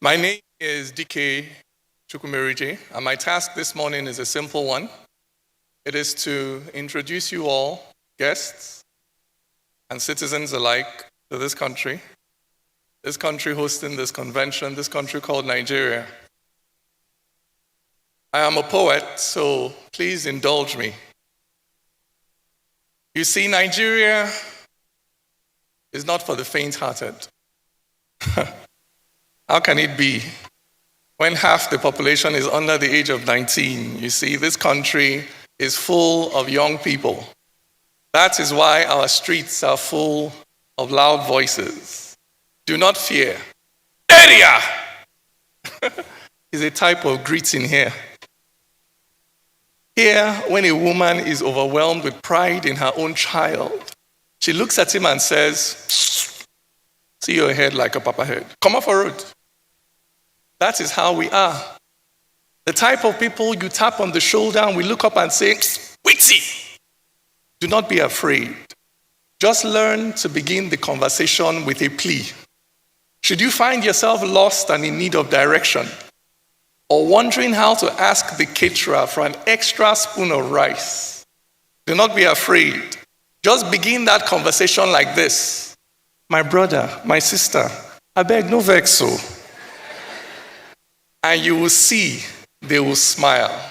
My name is DK Chukwumerije, and my task this morning is a simple one. It is to introduce you all, guests and citizens alike, to this country hosting this convention, this country called Nigeria. I am a poet, so please indulge me. You see, Nigeria is not for the faint-hearted. How can it be? When half the population is under the age of 19, you see, this country is full of young people. That is why our streets are full of loud voices. Do not fear. Area is a type of greeting here. Here, when a woman is overwhelmed with pride in her own child, she looks at him and says, see your head like a papa head. Come off a road. That is how we are. The type of people you tap on the shoulder and we look up and say, witty. Do not be afraid. Just learn to begin the conversation with a plea. Should you find yourself lost and in need of direction, or wondering how to ask the caterer for an extra spoon of rice, do not be afraid. Just begin that conversation like this. My brother, my sister, I beg no vex so. And you will see they will smile.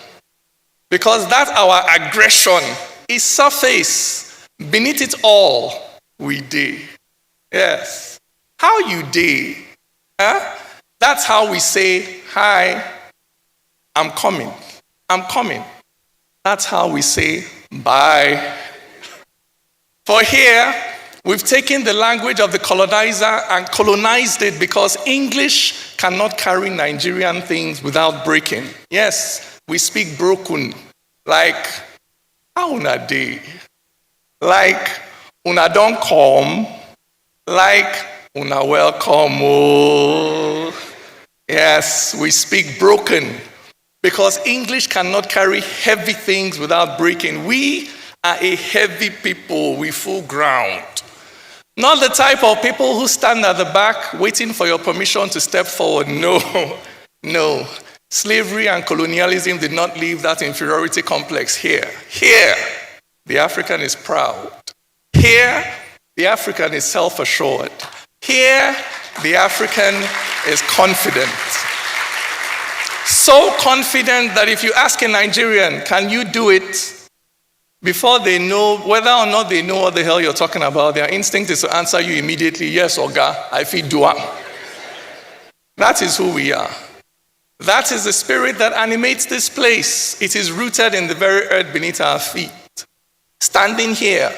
Because that our aggression is surface. Beneath it all, we dey. Yes. How you dey? Huh? That's how we say, hi, I'm coming. I'm coming. That's how we say, bye. For here, we've taken the language of the colonizer and colonized it because English cannot carry Nigerian things without breaking. Yes, we speak broken, like, how una dey? Like, una don come? Like, una welcome, oh. Yes, we speak broken because English cannot carry heavy things without breaking. We are a heavy people, we full ground. Not the type of people who stand at the back waiting for your permission to step forward. No. Slavery and colonialism did not leave that inferiority complex here. Here, the African is proud. Here, the African is self-assured. Here, the African is confident. So confident that if you ask a Nigerian, can you do it? Before they know, whether or not they know what the hell you're talking about, their instinct is to answer you immediately, yes, Oga, I feel do am. That is who we are. That is the spirit that animates this place. It is rooted in the very earth beneath our feet. Standing here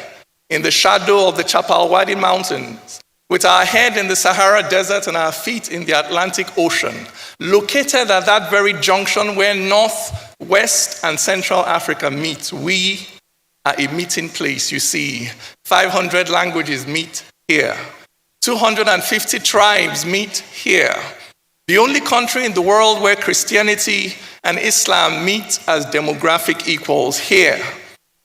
in the shadow of the Chapalwadi Mountains, with our head in the Sahara Desert and our feet in the Atlantic Ocean, located at that very junction where North, West, and Central Africa meet, we are a meeting place. You see, 500 languages meet here. 250 tribes meet here. The only country in the world where Christianity and Islam meet as demographic equals, here,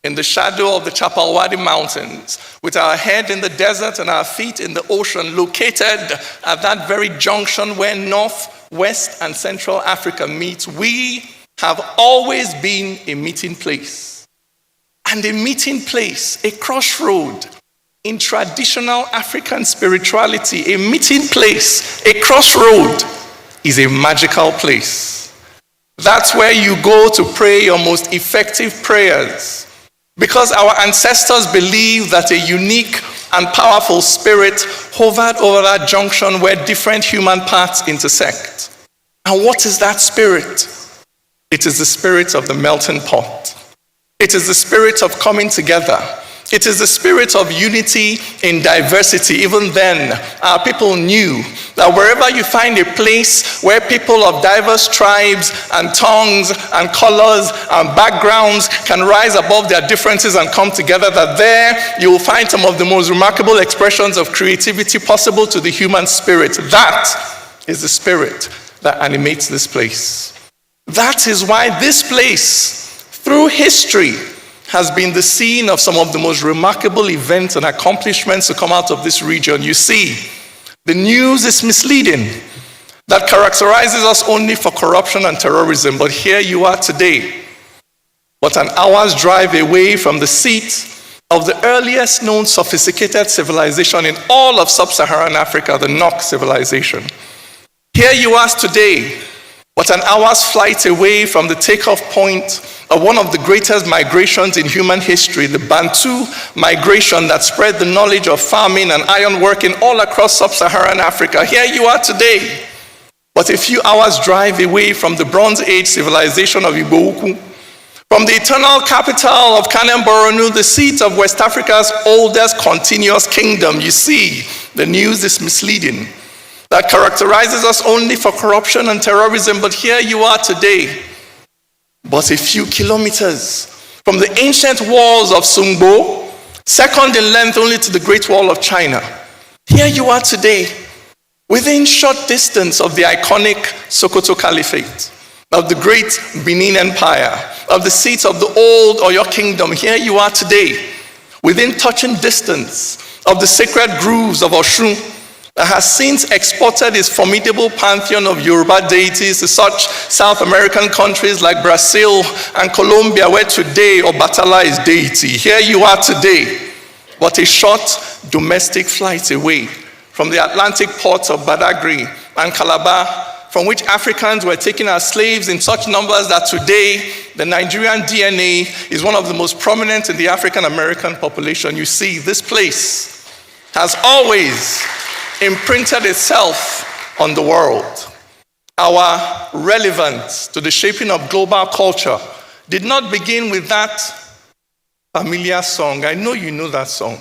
in the shadow of the Chapalwadi Mountains, with our head in the desert and our feet in the ocean, located at that very junction where North, West, and Central Africa meet, we have always been a meeting place. And a meeting place, a crossroad in traditional African spirituality, a meeting place, a crossroad is a magical place. That's where you go to pray your most effective prayers. Because our ancestors believed that a unique and powerful spirit hovered over that junction where different human paths intersect. And what is that spirit? It is the spirit of the melting pot. It is the spirit of coming together. It is the spirit of unity in diversity. Even then, our people knew that wherever you find a place where people of diverse tribes and tongues and colors and backgrounds can rise above their differences and come together, that there you will find some of the most remarkable expressions of creativity possible to the human spirit. That is the spirit that animates this place. That is why this place, through history, has been the scene of some of the most remarkable events and accomplishments to come out of this region. You see, the news is misleading. that characterizes us only for corruption and terrorism, but here you are today, but an hour's drive away from the seat of the earliest known sophisticated civilization in all of sub-Saharan Africa, the Nok civilization. Here you are today, but an hour's flight away from the takeoff point of one of the greatest migrations in human history, the Bantu migration that spread the knowledge of farming and ironworking all across sub-Saharan Africa. Here you are today, but a few hours drive away from the Bronze Age civilization of Igbo-Ukwu, from the eternal capital of Kanem Boronu, the seat of West Africa's oldest continuous kingdom. You see, the news is misleading. That characterizes us only for corruption and terrorism, but here you are today, but a few kilometers from the ancient walls of Sungbo, second in length only to the Great Wall of China. Here you are today, within short distance of the iconic Sokoto Caliphate, of the great Benin Empire, of the seats of the old Oyo Kingdom. Here you are today, within touching distance of the sacred groves of Oshun, that has since exported its formidable pantheon of Yoruba deities to such South American countries like Brazil and Colombia, where today Obatala is deity. Here you are today, but a short domestic flight away from the Atlantic ports of Badagry and Calabar, from which Africans were taken as slaves in such numbers that today the Nigerian DNA is one of the most prominent in the African American population. You see, this place has always imprinted itself on the world. Our relevance to the shaping of global culture did not begin with that familiar song. I know you know that song.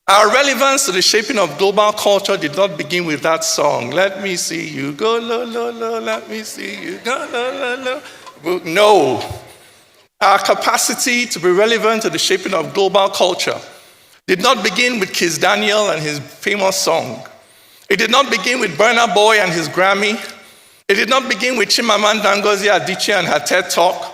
Our relevance to the shaping of global culture did not begin with that song. Let me see you go, lo, lo, lo, let me see you go, lo, lo, lo. No. Our capacity to be relevant to the shaping of global culture did not begin with Kizz Daniel and his famous song. It did not begin with Burna Boy and his Grammy. It did not begin with Chimamanda Ngozi Adichie and her TED Talk.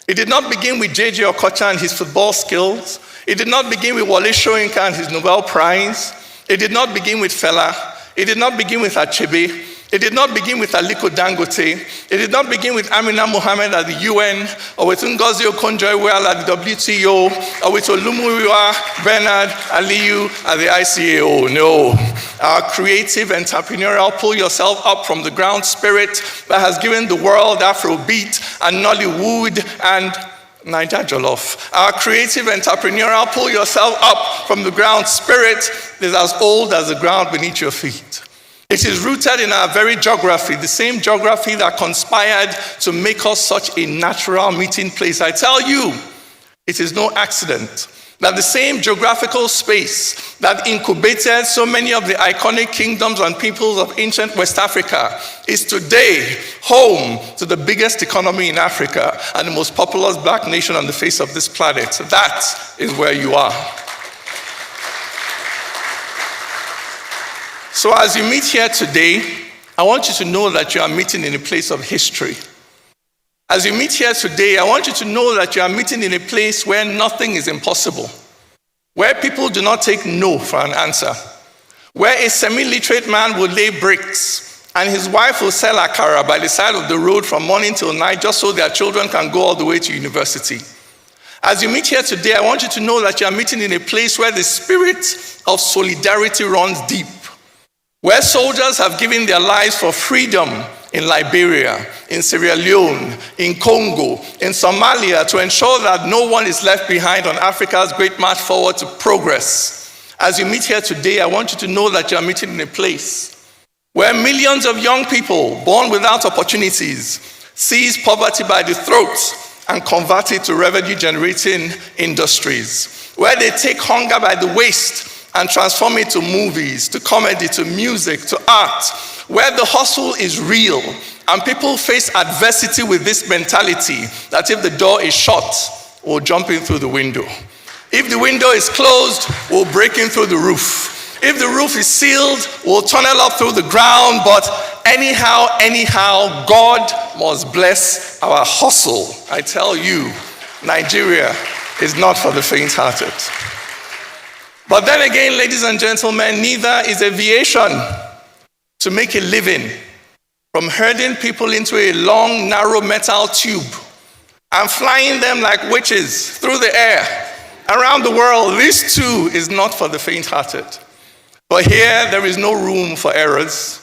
It did not begin with J.J. Okocha and his football skills. It did not begin with Wole Soyinka and his Nobel Prize. It did not begin with Fela. It did not begin with Achebe. It did not begin with Aliko Dangote. It did not begin with Amina Mohammed at the UN, or with Ngozi Okonjo-Iweala at the WTO, or with Olumuyiwa Bernard Aliyu at the ICAO. No. Our creative, entrepreneurial, pull yourself up from the ground spirit that has given the world Afrobeat and Nollywood and Naija Jollof. Our creative, entrepreneurial, pull yourself up from the ground spirit is as old as the ground beneath your feet. It is rooted in our very geography, the same geography that conspired to make us such a natural meeting place. I tell you, it is no accident that the same geographical space that incubated so many of the iconic kingdoms and peoples of ancient West Africa is today home to the biggest economy in Africa and the most populous black nation on the face of this planet. That is where you are. So as you meet here today, I want you to know that you are meeting in a place of history. As you meet here today, I want you to know that you are meeting in a place where nothing is impossible, where people do not take no for an answer, where a semi-literate man will lay bricks and his wife will sell akara by the side of the road from morning till night just so their children can go all the way to university. As you meet here today, I want you to know that you are meeting in a place where the spirit of solidarity runs deep, where soldiers have given their lives for freedom in Liberia, in Sierra Leone, in Congo, in Somalia, to ensure that no one is left behind on Africa's great march forward to progress. As you meet here today, I want you to know that you are meeting in a place where millions of young people born without opportunities seize poverty by the throat and convert it to revenue-generating industries, where they take hunger by the waist and transform it to movies, to comedy, to music, to art, where the hustle is real and people face adversity with this mentality that if the door is shut, we'll jump in through the window. If the window is closed, we'll break in through the roof. If the roof is sealed, we'll tunnel up through the ground, but anyhow, God must bless our hustle. I tell you, Nigeria is not for the faint-hearted. But then again, ladies and gentlemen, neither is aviation to make a living from herding people into a long, narrow metal tube and flying them like witches through the air around the world. This too is not for the faint-hearted. But here there is no room for errors.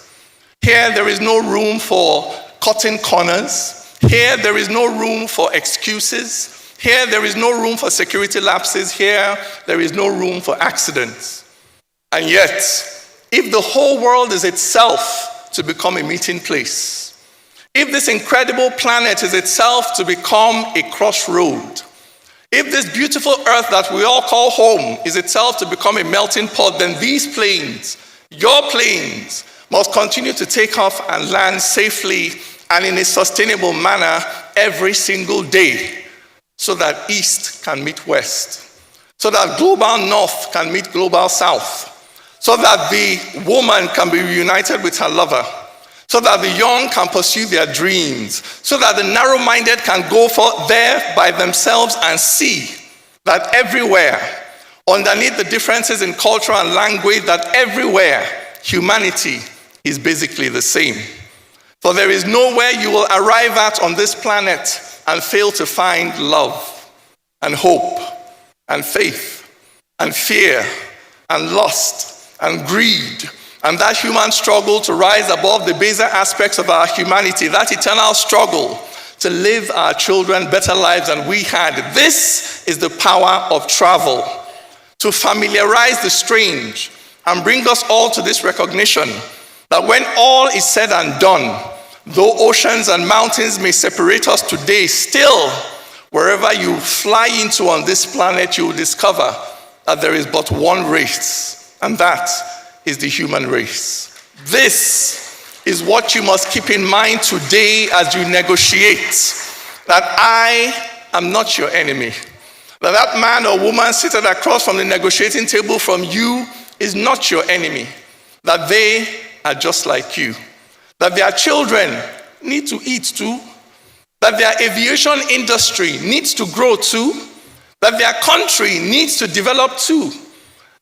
Here there is no room for cutting corners. Here there is no room for excuses. Here there is no room for security lapses. Here there is no room for accidents. And yet, if the whole world is itself to become a meeting place, if this incredible planet is itself to become a crossroad, if this beautiful earth that we all call home is itself to become a melting pot, then these planes, your planes, must continue to take off and land safely and in a sustainable manner every single day, so that East can meet West, so that global North can meet global South, so that the woman can be reunited with her lover, so that the young can pursue their dreams, so that the narrow-minded can go forth there by themselves and see that everywhere, underneath the differences in culture and language, that everywhere humanity is basically the same. For there is nowhere you will arrive at on this planet and fail to find love and hope and faith and fear and lust and greed, and that human struggle to rise above the baser aspects of our humanity, that eternal struggle to live our children better lives than we had. This is the power of travel, to familiarize the strange and bring us all to this recognition that when all is said and done, though oceans and mountains may separate us today, still, wherever you fly into on this planet, you will discover that there is but one race, and that is the human race. This is what you must keep in mind today as you negotiate, that I am not your enemy, that man or woman seated across from the negotiating table from you is not your enemy, that they are just like you, that their children need to eat too, that their aviation industry needs to grow too, that their country needs to develop too,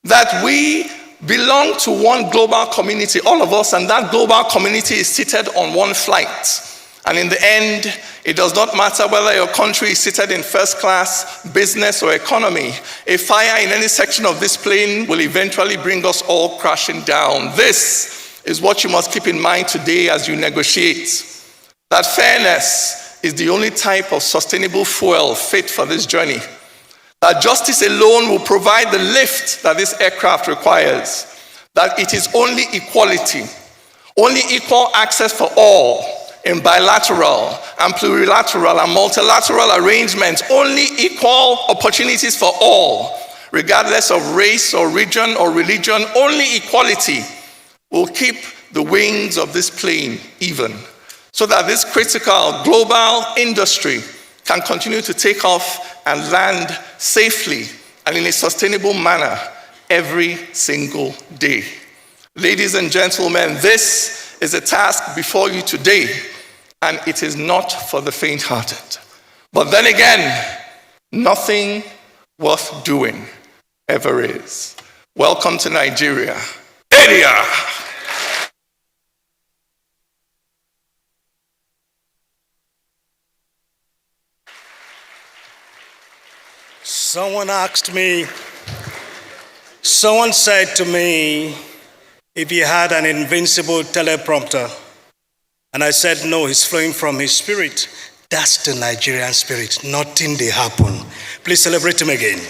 that we belong to one global community, all of us, and that global community is seated on one flight. And in the end, it does not matter whether your country is seated in first class, business, or economy. A fire in any section of this plane will eventually bring us all crashing down. This is what you must keep in mind today as you negotiate. That fairness is the only type of sustainable fuel fit for this journey. That justice alone will provide the lift that this aircraft requires. That it is only equality, only equal access for all in bilateral and plurilateral and multilateral arrangements, only equal opportunities for all, regardless of race or region or religion. Only equality will keep the wings of this plane even, so that this critical global industry can continue to take off and land safely and in a sustainable manner every single day. Ladies and gentlemen, this is a task before you today, and it is not for the faint-hearted. But then again, nothing worth doing ever is. Welcome to Nigeria. Area! Someone said to me, if he had an invincible teleprompter, and I said, no, it's flowing from his spirit. That's the Nigerian spirit. Nothing they happen. Please celebrate him again.